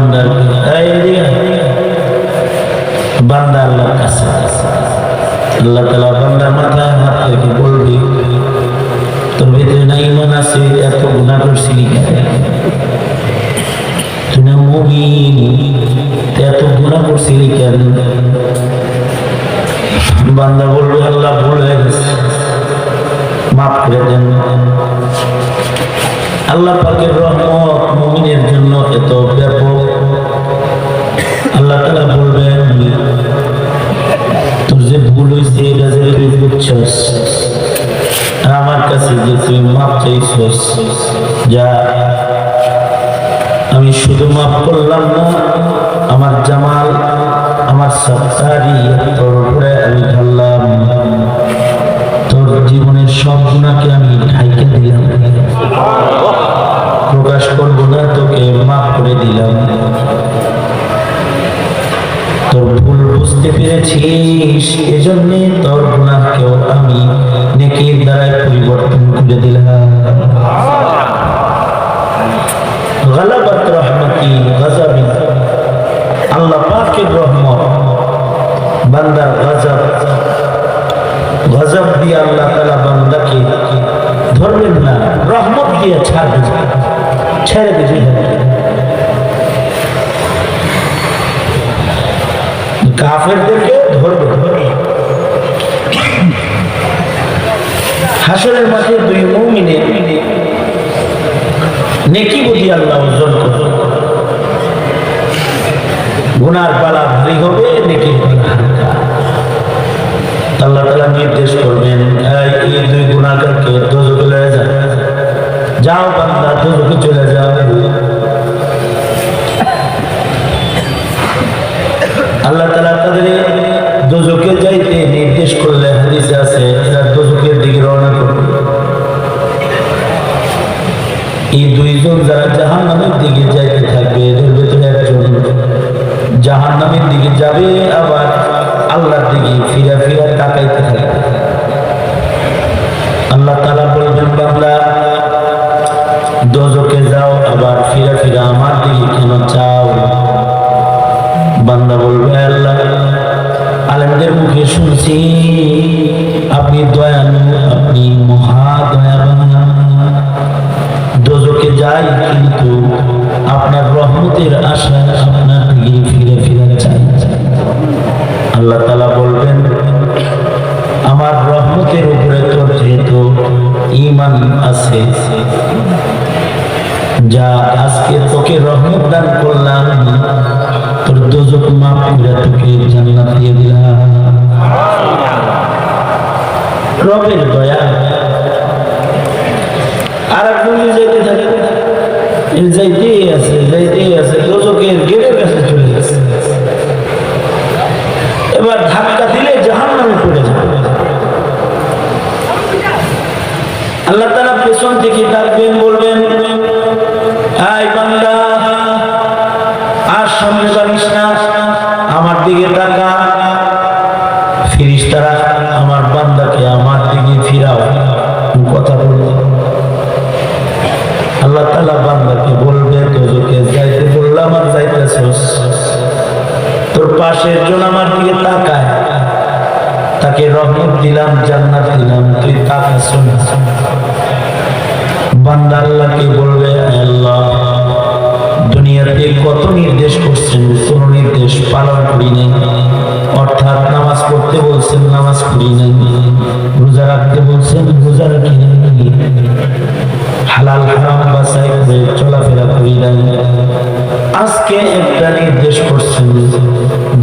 বান্দার বান্দা আল্লাহর কাছে আল্লাহ তাআলা বান্দার মাথায় হাত রেখে বলবি তোর ভিতরে না ঈমান আছে, এত গুনাহ করছিলি কেন? তুই না মুমিন, এত গুনাহ করছিলি কেন? বান্দা বলবে আল্লাহ ভুল হয়ে গেছে, মাফ করে দেন। আল্লাহ পাকের রহমত মুমিনের জন্য এত ব্যাপক। আল্লাহ তাআলা বলবেন তোর যে ভুল হয়েছে এটা যে তুই বুঝছস, আর আমার কাছে যে তুই মাফ চাইছস, যা আমি শুধু মাফ করলাম না, আমার জামাল আমার সত্তারি তোর উপরে আমি ঢাললাম, তোর জীবনের সব গুনাহকে আমি ঢাইকে দিলাম, প্রকাশ করবো না, তোকে মাফ করে দিলাম। তোর ভুল বুঝতে পেরেছিস, এজন্য তোর গুনাহকেও আমি নেকির দ্বারা পরিবর্তন করে দিলাম। গালাবাত রহমতি গজবি, আল্লাহ পাকের রহমত বান্দার গজব, গজব দিয়ে আল্লাহ তাআলা বান্দাকে ধরবেন না, রহমত দিয়ে ছাড়বেন, ছেড়ে দিবেন। কাফেরদেরকে ধরবে। হাসরের মাঠে দুই মুমিনের নেকি বুঝি আল্লাহ ওজন করবে, গুনার পালা ভারী হবে, নেকি আল্লাহ তাআলা নির্দেশ করবেন এই দুই গুনাহগারকে দোজখে লয়ে যাও, যাও বান্দা দোজখে চলে যাও। আল্লাহ তাআলা তাদের দোজখে যাইতে নির্দেশ করলে হাদিসে আছে দোজখের দিকে রওনা করবে। এই দুইজন যারা জাহান্নামের দিকে যাইতে থাকবে, এদের ভিতরে একজন জাহান্নামের দিকে যাবে, আবার আল্লাহর দিকে ফিরা ফিরা তাকাইতে থাকবে। আল্লাহ তাআলা বলবেন বান্দা দোজখে যাও, আবার ফিরা ফিরা আমার দিকে কেন চাও? বান্দা বলবে আল্লাহ আলেমদের মুখে শুনছি আপনি দয়ালু, আপনি মহা দয়াবান, দোজখে যাই কিন্তু আপনার রহমতের আশায় আপনার দিকে ফিরে ফিরে চাই। আল্লাহ তাআলা বলবেন আমার রহমতের উপরে তোর যেহেতু ঈমান আছে, যা আজকে তোকে রহমত দান করলাম, তোর দোজখ মাফ করে তোকে জান্নাত দিয়ে দিলাম। রবের দয়া। আর একজন যাইতে থাকে, যাইতেই আছে, দোজখের গেটের কাছে চলে গেছে, এবার ধাক্কা দিলে জাহান্নামে পড়ে যাবে। আল্লাহ তাআলা পেছন থেকে ডাকবেন, বলবেন এই বান্দা আর সামনে যাবিস না, আমার দিকে তাকা। ফেরেশতারা আমার বান্দাকে আমার দিকে ফিরাও, কথা বলবে। আল্লাহ তাআলা বান্দাকে বলবে দোজখে যাইতে বললাম আর যাইতেছস, তোর পাশের জন আমার দিকে তাকায়, তাকে রহমত দিলাম, জান্নাত দিলাম, তুই তাকাস না। বান্দা আল্লাহকে বলবে আল্লাহ দুনিয়াতে কত নির্দেশ করছেন, কোন নির্দেশ পালন করি নাই, অর্থাৎ নামাজ পড়তে বলছেন নামাজ পড়ি নাই, রোজা রাখতে বলছেন রোজা রাখি নাই, হালাল হারাম বাছাই করে চলাফেরা করি নাই। আজকে একটা নির্দেশ করছেন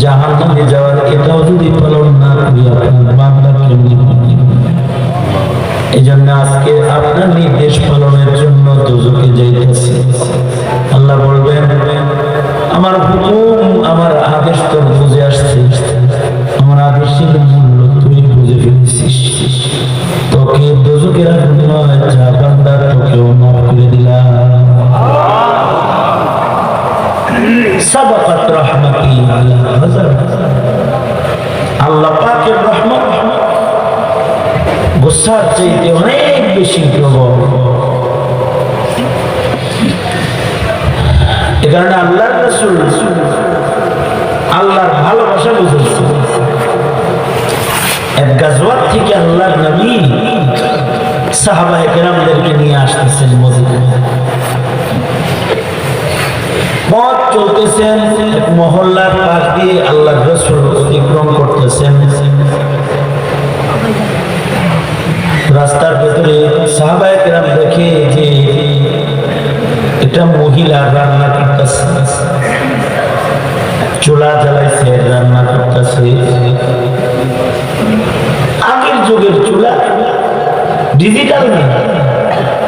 জাহান্নামে যাওয়ার, এটাও যদি পালন না করি আপনার বান্দা কেমনি হবে? এই জন্য আজকে আপনার নির্দেশ পালনের জন্য দোজখে যাইতেছি। আল্লাহ বলবেন আমার হুকুম, আমার আদেশ তো বুঝে আসছে, আমার আদেশের মূল্য তুই বুঝে ফেলেছিস, তোকে দোজখে রাখবো না, যা বান্দা তোকেও মাফ করে দিলাম। সাবাকাত রহমতি আলা গজব, আল্লাহ পাকের রহমত গুসার চাইতে অনেক বেশি প্রবল। এ কারণে আল্লাহর রাসূল সাহাবায়ে কেরামদেরকে নিয়ে আসতেছেন মদিনায়। পথ চলতেছেন, এক মহল্লার পাশ দিয়ে আল্লাহর রাসূল অতিক্রম করতেছেন। রাস্তার ভেতরে সাহাবায়ে কেরাম দেখে যে এটা মহিলা রান্না করতেছে, চুলা জ্বালাইছে, রান্না করতেছে। আগের যুগের চুলা, ডিজিটাল নেই,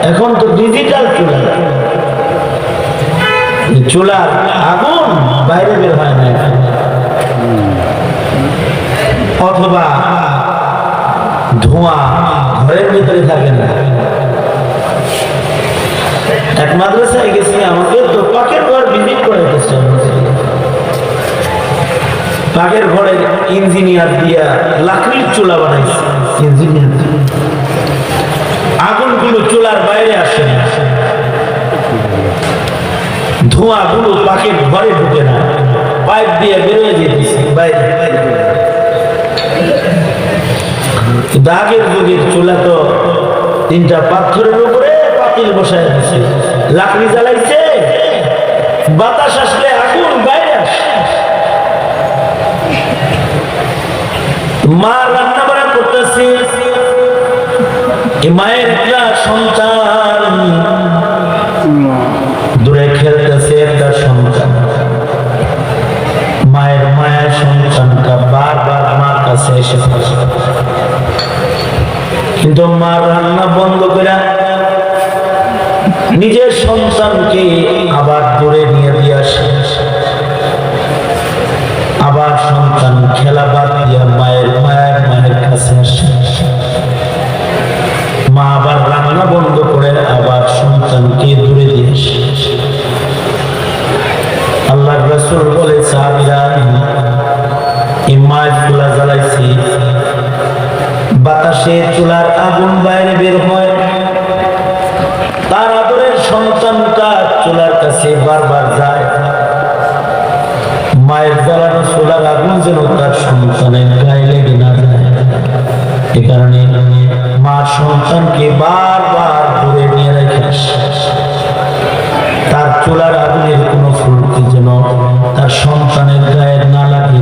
এখন তো ডিজিটাল চুলা। চুলার আগুন বাইরে বের হয় না, অথবা ধোঁয়া ঘরের ভিতরে থাকে না। এক মাদ্রাসায় গেছি, আমাকে তো পাকের ঘর ভিজিট করে গেছে। পাকের ঘরের ইঞ্জিনিয়ার দিয়া লাকড়ির চুলা বানাইছে। ইঞ্জিনিয়ার আগুনগুলো চুলার বাইরে আসে না, ধোঁয়াগুলো পাকের ঘরে ঢুকে না, পাইপ দিয়ে বেরোয় যেতেছে বাইরে। আগের যুগের চুলা তো তিনটা পাথরের উপরে পাতিল বসায় দিছে, লাকড়ি জ্বালাইছে, বাতাস আসলে আগুন বাইরে আসে। মা রান্না বান্না করতেছে, মায়ের একটা সন্তান দূরে খেলতেছে, একটা সন্তান। মায়ের মায়ের সন্তানটা বারবার আমার কাছে এসে থাকে, কিন্তু মা রান্না বন্ধ করে নিজের সন্তানকে আবার দূরে নিয়ে দিয়ে আসে। আবার সন্তান খেলা বাদ দিয়া মায়ের কাছে আসে। মা আবার রান্না বন্ধ করে আবার সন্তানকে দূরে দিয়ে আসে। আল্লাহর রাসূল বলে, সাহাবীরা, এই মায়ের চুলা জ্বালাইছি, বাতাসে চুলার আগুন বাইরে বের হয়, তার আদরের সন্তানটা চুলার কাছে বারবার যায়। মায়ের জ্বালানো চুলার আগুন যেন তার সন্তানের গায়ে লেগে না যায়, এ কারণে মা সন্তানকে বারবার দূরে নিয়ে রেখে আসে। তার চুলার আগুনের কোনো ফুলকি যেন তার সন্তানের গায়ে না লাগে।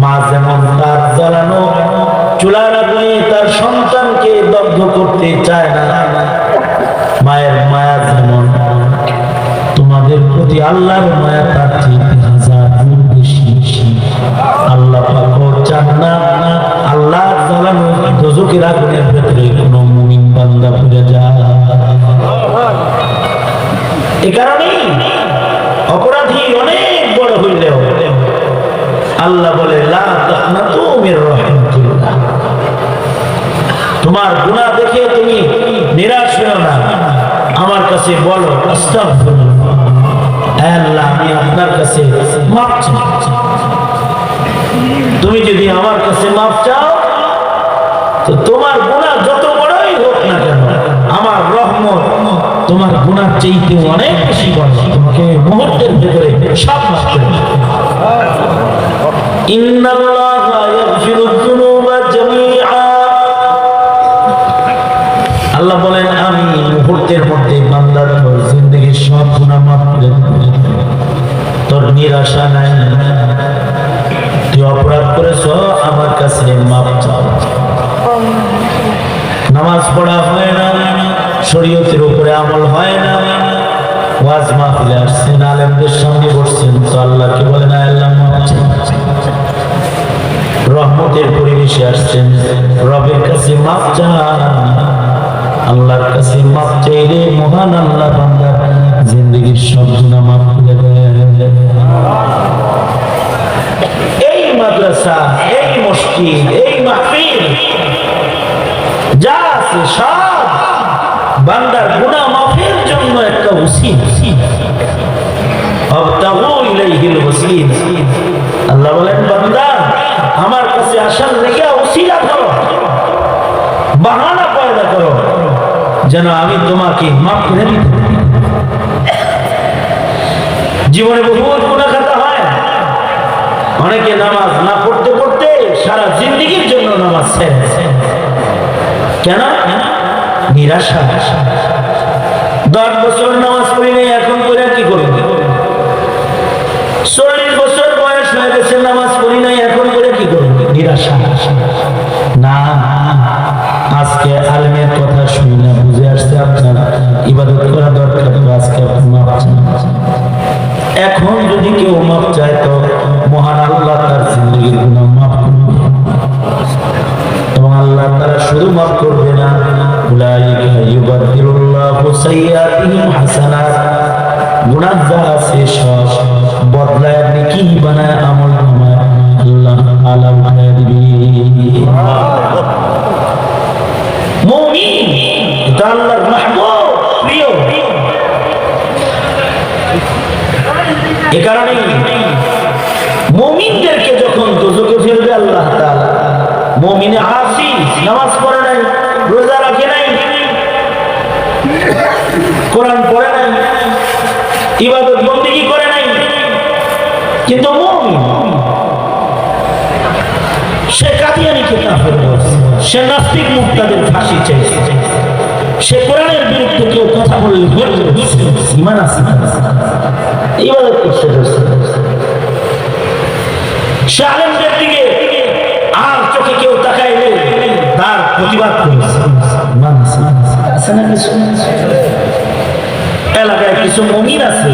মা যেমন তার জ্বালানো চুলার আগুনে তার সন্তানকে দগ্ধ করতে চায় না, মায়ের মায়া যেমন তোমাদের প্রতি আল্লাহর মায়া তার থেকে 1000 গুণ বেশি। আল্লাহ পাক চান না আল্লাহর জ্বালানো দোজখের আগুনের ভেতরে কোনো মুমিন বান্দা পড়ে যায়। এ কারণেই অপরাধী অনেক বড় হইলেও আল্লাহ বলে, লা তাকনাতু মির রাহমাতিল্লাহ। তোমার গুনাহ দেখে তুমি নিরাশ হও না, আমার কাছে বলো, আস্তাগফিরুল্লাহ, হে আল্লাহ, আমি আপনার কাছে মাফ চাই। তুমি যদি আমার কাছে মাফ চাও, তো তোমার গুনাহ যত বড়ই হোক না কেন, আমার রহমত তোমার গুনাহ চাইতে অনেক বেশি বড়, তোমাকে মুহূর্তের ভিতরে সব মাফ করে দেবে। ইন্নাল্লাহা ইয়াগফিরুয যুনুবা জামিআ। আল্লাহ বলেন, আমি মুহূর্তের মধ্যে বান্দার জিন্দেগীর সব গুনাহ মাফ করে দেব। তোর নিরাশা নাই, তুই অপরাধ করেছ, আমার কাছে মাফ চাও। নামাজ পড়া হয় না, শরীয়তের উপরে আমল হয় না, ওয়াজ মাহফিলে আসছেন, আলেমদের সামনে বসছেন, তো আল্লাহকে বলেন, আল্লাহ মাফ চাই। রহমতের পরিবেশে আসছেন, রবের কাছে মাফ চান। আল্লাহর কাছে মাফ চাইলে মহান আল্লাহ বান্দার জিন্দেগীর সব গুনাহ মাফ করে দেন। এই মাদ্রাসা, এই মসজিদ, এই মাহফিল যা আছে সব বান্দার গুনাহ মাফের জন্য একটা ওসিলা। আবতাগু ইলাইহিল ওসিলা। আল্লাহ বলেন, বান্দা আমার কাছে আসার লেগে ওসিলা করো, বাহানা পয়দা করো, যেন আমি তোমাকে মাফ করে দিতে পারি। জীবনে বহুত গুনাহ খাতা হয়, অনেকে নামাজ না পড়তে পড়তে সারা জিন্দেগীর জন্য নামাজ ছেড়ে। কেন? নিরাশা। 10 বছর নামাজ পড়ি নাই, এখন করে কি করবে? 40 বছর বয়স হয়ে গেছে, নামাজ পড়ি নাই, এখন করে কি করবে? নিরাশা। না, আজকে আলেমের কথা শুনে বুঝে আসছে আপনার ইবাদত করা দরকার, আজকে আপনি মাপ চান। এখন যদি কেউ মাপ চায় তো মহান আল্লাহ তার জিন্দগির গুনাহ মাফ করবে, এবং আল্লাহ তারা শুধু মাফ করবে না, উলাইকা ইউবাদদিলুল্লাহু সাইয়্যাতিহিম হাসানাত, গুনাহ যা আছে সব বদলায় নেকি বানায় আমল নামায় আল্লাহ তাআলা উঠায় দিবে। মুমিন এটা আল্লাহর মাহবুব, প্রিয়। এ কারণে মুমিনদেরকে যখন দোজখে ফেলবে আল্লাহ তাআলা, মুমিনে আসি নামাজ পড়ে নাই, রোজা রাখে নাই, কোরআন পড়ে নাই, ইবাদত বন্দেগী করে নাই, কিন্তু মুমিন সে কাদিয়ানীকে কাফের বলছে, সে নাস্তিক মুক্তাদের ফাঁসি চাইছে, সে কোরআনের বিরুদ্ধে কেউ কথা বললে ঈমান আছে, ইবাদত করতে করছে, সে আলেমদের দিকে আর চোখে কেউ তাকাইলে তার প্রতিবাদ করেছে। এলাকায় কিছু মুমিন আছে,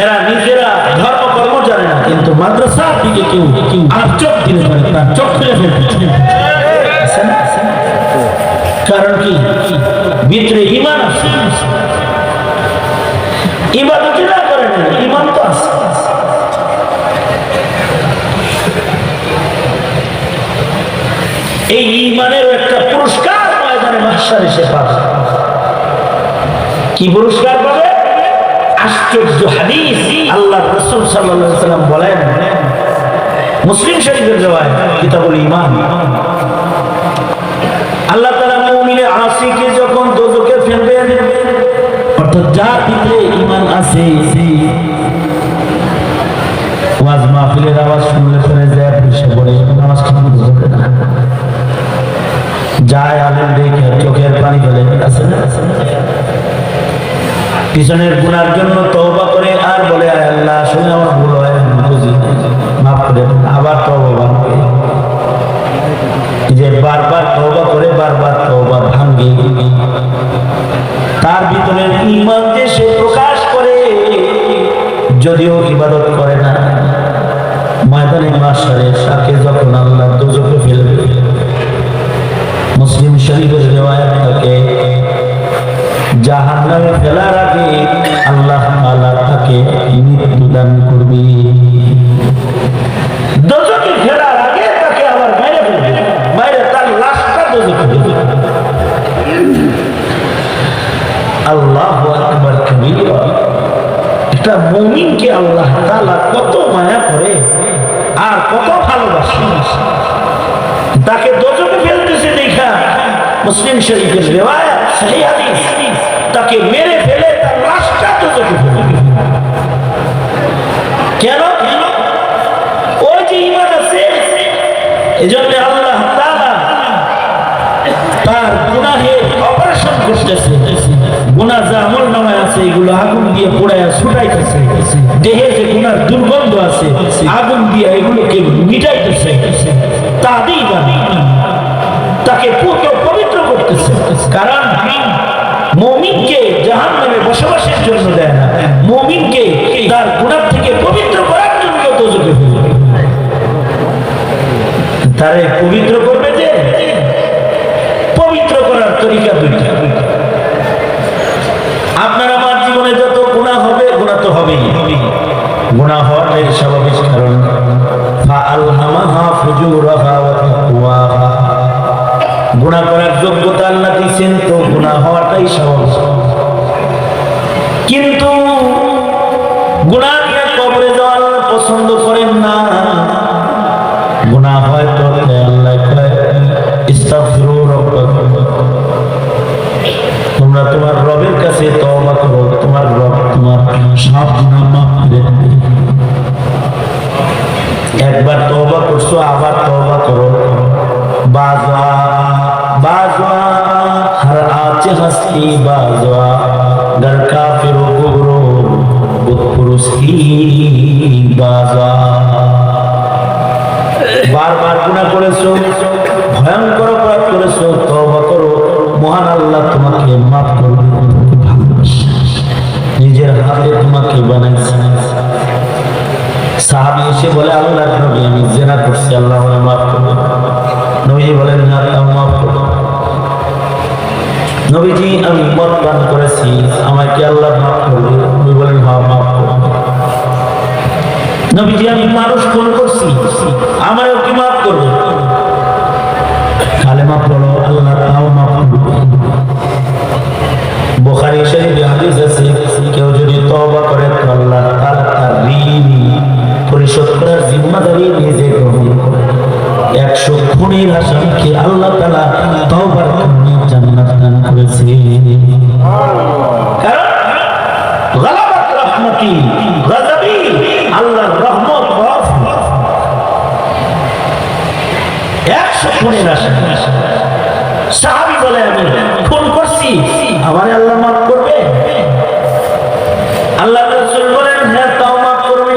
এরা নিজেরা ধর্ম কর্ম জানে না, কিন্তু মাদ্রাসার দিকে কেউ আর চোখ দিতে পারে, তার চোখ খুলে ফেলতে। কারণ কি? ভিতরে ঈমান আছে, ইবাদত না করে না, ঈমান তো আছে। এই ঈমানের একটা পুরস্কার ময়দানে মাহশারে সে পাবে। কি পুরস্কার পাবে? আশ্চর্য হাদিস। আল্লাহর রাসূল সাল্লাল্লাহু আলাইহি ওয়াসাল্লাম বলেন, মুসলিম শরীফের riwayat কিতাবুল ঈমান, আল্লাহ তাআলা মুমিনে আসিকে যখন দোজখে ফেলবেন, অর্থাৎ যার ভিতরে ঈমান আছে, ওয়াজ মাহফিলের আওয়াজ শুনলে পরে যায় পিছে পড়ে নামাজ ঠিক মতো পড়ে না, যায় আলেম দেখে চোখের পানি ফেলে, আছে না? পিছনের গুনার জন্য তওবা করে আর বলে, আয় আল্লাহ আসলে আমার ভুল হয়, বুঝি, মাফ করে দেন, আবার তওবা করে, যে বারবার তওবা করে বারবার তওবা ভাঙে, তার ভিতরের ঈমান যে সে প্রকাশ করে, যদিও ইবাদত করে না, ময়দানে মাহশারে তাকে যখন আল্লাহ দোজখে ফেলবে, মুসলিম শরীফের riwayat থাকে জাহান্নামে ফেলার আগে আল্লাহ তাআলা তাকে মৃত্যু দান করবে, দোজখে ফেলার আগে তাকে আবার মেরে ফেলবে, মেরে তার লাশটা দোজখে দেবে। আল্লাহু আকবার কাবীরা। একটা মুমিনকে আল্লাহ তাআলা কত মায়া করে আর কত ভালোবাসে, তাকে দোজখে ফেলতেছে দেখা মুসলিম শরীফের riwayat সহিহ হাদিস, তাকে মেরে ফেলে তার লাশটা দোজখে ফেলে। কেন? ওই যে ঈমান আছে, এজন্য আল্লাহ তাআলা তার গুনাহের অপারেশন করতেছে, গুনাহ যা আমলনামায় আছে এগুলো আগুন দিয়ে পোড়ায়া ছুটাইতেছে, দেহে যে গুনার দুর্গন্ধ আছে আগুন দিয়ে এগুলোকে মিটাইতেছে, তাকে পবিত্র করতেছে। কারণ মুমিনকে জাহান্নামে বসবাসের জন্য দেয় না, মুমিনকে তার গুনাহ থেকে পবিত্র করার জন্য দোজখে ফেলে। তারে পবিত্র করবে, যে পবিত্র করার তরিকা দুইটা। আপনার আমার জীবনে যত গুনাহ হবে, গুনাহ তো হবেই, গুনাহ হওয়াটাই স্বাভাবিক, কারণ ফাআলহামাহা ফুজুরাহা ওয়া তাকওয়াহা, গুনাহ করার যোগ্যতা আল্লাহ দিয়েছেন, তো গুনাহ হওয়াটাই স্বাভাবিক। কিন্তু গুনাহ নিয়ে কবরে যাওয়া আল্লাহ পছন্দ করেন না। গুনাহ হয় তো আল্লাহ কয় ইস্তাগফিরু রাব্বাকুম, তোমরা তোমার রবের কাছে তওবা করো, তোমার রব তোমার সব গুনাহ মাফ করে দেবে। একবার তওবা করছো, আবার তওবা করো। বাজা नीचे हंसी बाजवा घर काफिर कुबरो बुतपुरुष की बाजवा বারবার গুনাহ করেছো ভয়ঙ্কর অপরাধ করেছো তওবা করো মহান আল্লাহ তোমাকে maaf করবে নিজের হাতে তোমাকে বানাইছে সাহাবী এসে বলে আল্লাহর নবী আমি জিনা করছি আল্লাহ আমাকে maaf করুন নবী বলেন না আল্লাহ maaf করুন নবীজি আমি মদ পান করেছি আমাকে আল্লাহ maaf করবে নবী বলেন হ্যাঁ maaf করুন নবীজি আমি মানুষ খুন করছি আমারও কি maaf করবে কালেমা পড়ো আল্লাহ তাও maaf করবে বুখারী শরীফে হাদিস আছে কেউ যদি তওবা করে তো আল্লাহ তাআলা তার ঋণ পরিশোধ করার জিম্মাদারি নিজে গ্রহণ করে 100 খুনের আসামিকে আল্লাহ তাআলা তওবার কারণে জান্নাত দান করেছে কারণ গালাবাত রাহমাতি গাযাবি আল্লাহর রহমত 100 খুনের আসামি সাহাবী বলে আমি খুন করছি আমারে আল্লাহ maaf করবে আল্লাহর রাসূল বলেন হ্যাঁ তাও maaf করবে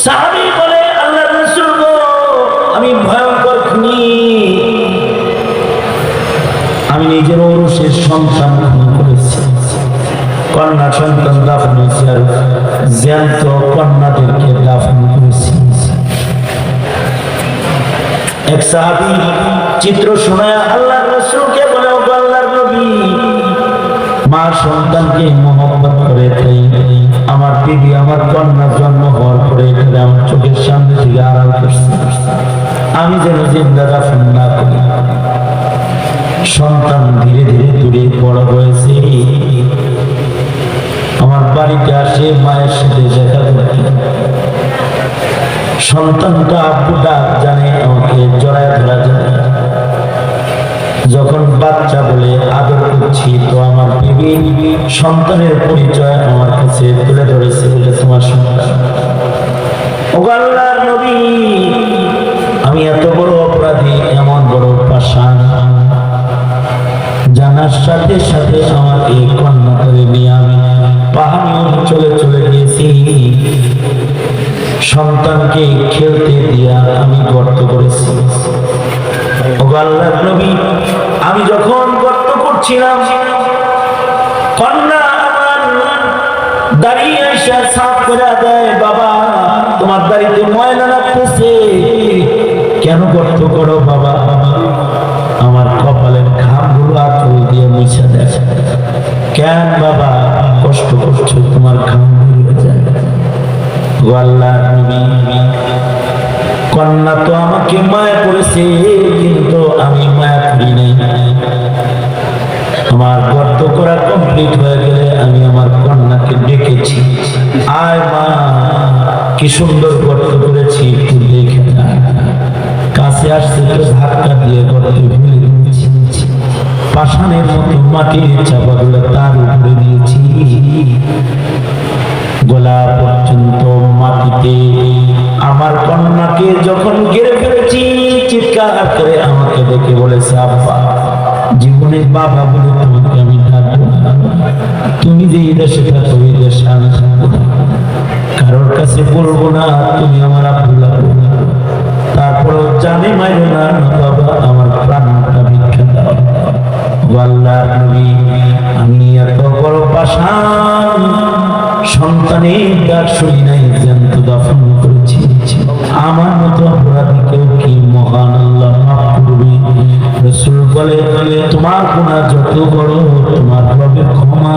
সাহাবী বলে আল্লাহর রাসূল গো আমি ভয়ঙ্কর খুনি আমি নিজের ঔরসের সন্তান খুন করেছি কন্যা সন্তান দাফন করেছি আর জ্যান্ত কন্যাদেরকে দাফন করেছি এক সাহাবী চিত্র শোনায় আল্লাহর রাসূলকে বলে ও আল্লাহর নবী মা সন্তানকে মোহব্বত করে তাই আমার বিবি আমার কন্যা জন্ম হওয়ার পরে আমার চোখের সামনে থেকে আড়াল করছে আমি যেন জিন্দা দাফন না করি সন্তান ধীরে ধীরে দূরে বড় হয়েছে আমার বাড়িতে আসে মায়ের সাথে দেখা করতে সন্তানটা আব্বু ডাক জানে আমাকে জড়ায় ধরা যায় যখন বাচ্চা বলে আদর করছি তো আমার বিবি সন্তানের পরিচয় আমার কাছে তুলে ধরেছে বলে তোমার সন্তান ও আল্লাহর নবী আমি এত বড় অপরাধী এমন বড় পাষাণ জানার সাথে সাথে আমার এই কন্যাকে নিয়ে আমি পাহাড়ি অঞ্চলে চলে গিয়েছি সন্তানকে খেলতে দিয়া আমি গর্ত করেছি ও আল্লাহর নবী আমি যখন গর্ত করছিলাম কন্যা আমার দাঁড়িয়ে এসে সাফ করে দেয় বাবা তোমার দাড়িতে ময়লা লাগতেছে কেন গর্ত করো বাবা আমার কপালের ঘামগুলো আঁচল দিয়ে মুছে দেয় কেন বাবা কষ্ট করছো তোমার ঘাম বেরিয়ে যায় ও আল্লাহর নবী কন্যা তো আমাকে মায়া করেছে কিন্তু আমি মায়া করি নাই আমার গর্ত করা কমপ্লিট হয়ে গেলে আমি আমার কন্যাকে ডেকেছি আয় মা কি সুন্দর গর্ত করেছি একটু দেখে কাছে আসছে তো ধাক্কা দিয়ে গর্তে ফেলে দিয়েছি পাষাণের মতো মাটির চাপাগুলো তার উপরে দিয়েছি গলা পর্যন্ত মাটিতে আমার কন্যাকে যখন গেড়ে ফেলেছি চিৎকার করে আমাকে দেখে বলেছে আব্বা জীবনে বাবা বলে তোমাকে আমি ডাকবো না তুমি যে এই দেশে থাকো এই দেশে আমি থাকবো না কারোর কাছে বলবো না তুমি আমার আব্দুল্লাহ তারপরও জানে মাইরো না বাবা আমার প্রাণটা ভিক্ষা দাও আল্লাহর নবী আমি এত বড় পাষাণ সন্তানের ডাক শুনি নাই জ্যান্ত দাফন করেছি আমার মতো অপরাধীকেও কি মহান আল্লাহ মাফ করবে রাসূল বলে তোমার গুনাহ যত বড় তোমার রবের ক্ষমা